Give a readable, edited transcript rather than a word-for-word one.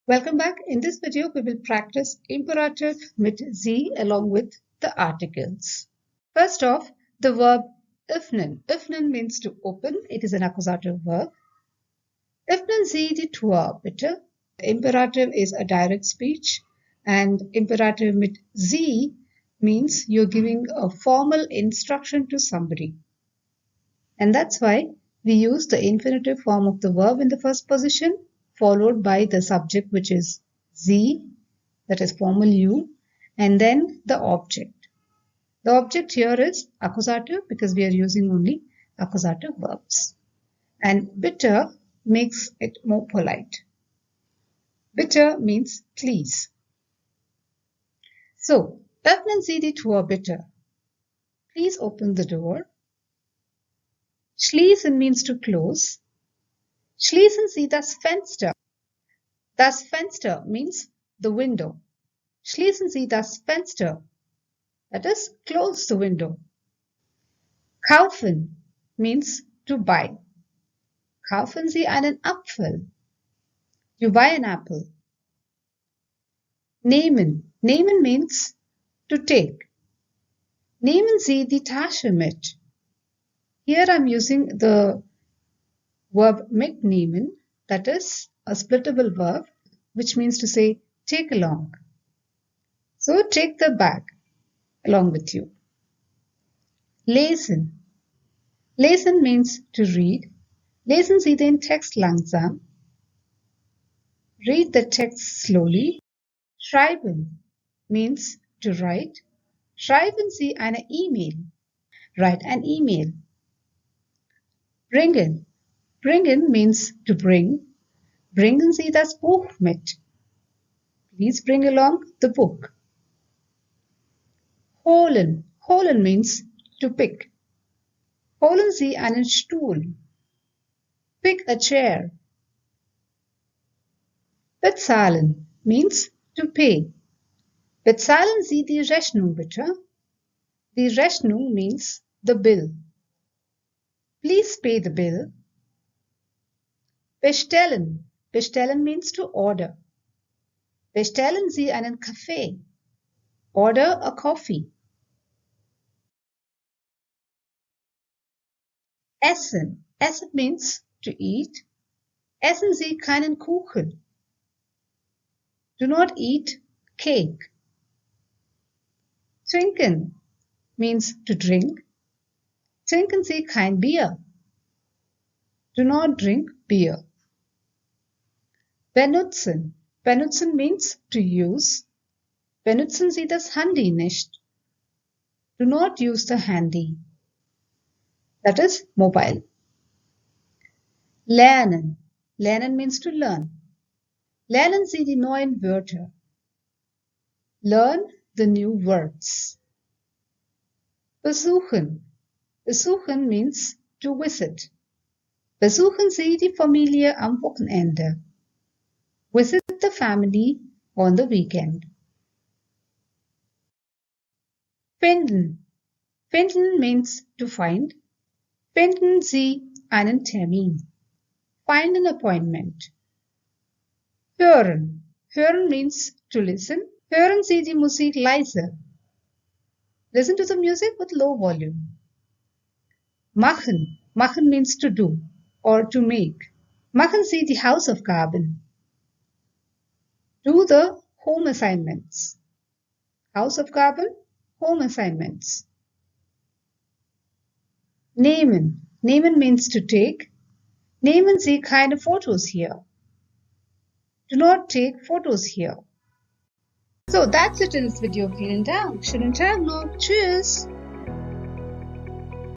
Welcome back. In this video, we will practice imperative mit Sie along with the articles. First off, the verb öffnen. Öffnen means to open. It is an accusative verb. Öffnen Sie die Tür, bitte. The imperative is a direct speech, and imperative mit Sie means you're giving a formal instruction to somebody. And that's why we use the infinitive form of the verb in the first position, followed by the subject, which is Sie, that is formal you, and then the object. The object here is accusative because we are using only accusative verbs. And bitte makes it more polite. Bitte means please. So, öffnen Sie die Tür bitte. Please open the door. Schließen means to close. Schließen Sie das Fenster. Das Fenster means the window. Schließen Sie das Fenster. That is, close the window. Kaufen means to buy. Kaufen Sie einen Apfel. You buy an apple. Nehmen. Nehmen means to take. Nehmen Sie die Tasche mit. Here I'm using the verb mitnehmen, that is a splittable verb, which means to say take along. So take the bag along with you. Lesen. Lesen means to read. Lesen Sie den Text langsam. Read the text slowly. Schreiben means to write. Schreiben Sie eine E-Mail. Write an email. Bringen. Bringen means to bring. Bringen Sie das Buch mit. Please bring along the book. Holen. Holen means to pick. Holen Sie einen Stuhl. Pick a chair. Bezahlen means to pay. Bezahlen Sie die Rechnung bitte. Die Rechnung means the bill. Please pay the bill. Bestellen. Bestellen means to order. Bestellen Sie einen Kaffee. Order a coffee. Essen. Essen means to eat. Essen Sie keinen Kuchen. Do not eat cake. Trinken means to drink. Trinken Sie kein Bier. Do not drink beer. Benutzen. Benutzen means to use. Benutzen Sie das Handy nicht. Do not use the handy. That is mobile. Lernen. Lernen means to learn. Lernen Sie die neuen Wörter. Learn the new words. Besuchen. Besuchen means to visit. Besuchen Sie die Familie am Wochenende. Visit the family on the weekend. Finden. Finden means to find. Finden Sie einen Termin. Find an appointment. Hören. Hören means to listen. Hören Sie die Musik leise. Listen to the music with low volume. Machen. Machen means to do or to make. Machen Sie die Hausaufgaben. Do the home assignments. Hausaufgaben, home assignments. Nehmen. Nehmen means to take. Nehmen Sie keine Fotos hier. Do not take photos here. So that's it in this video. Vielen Dank. Schönen Tag noch. Tschüss.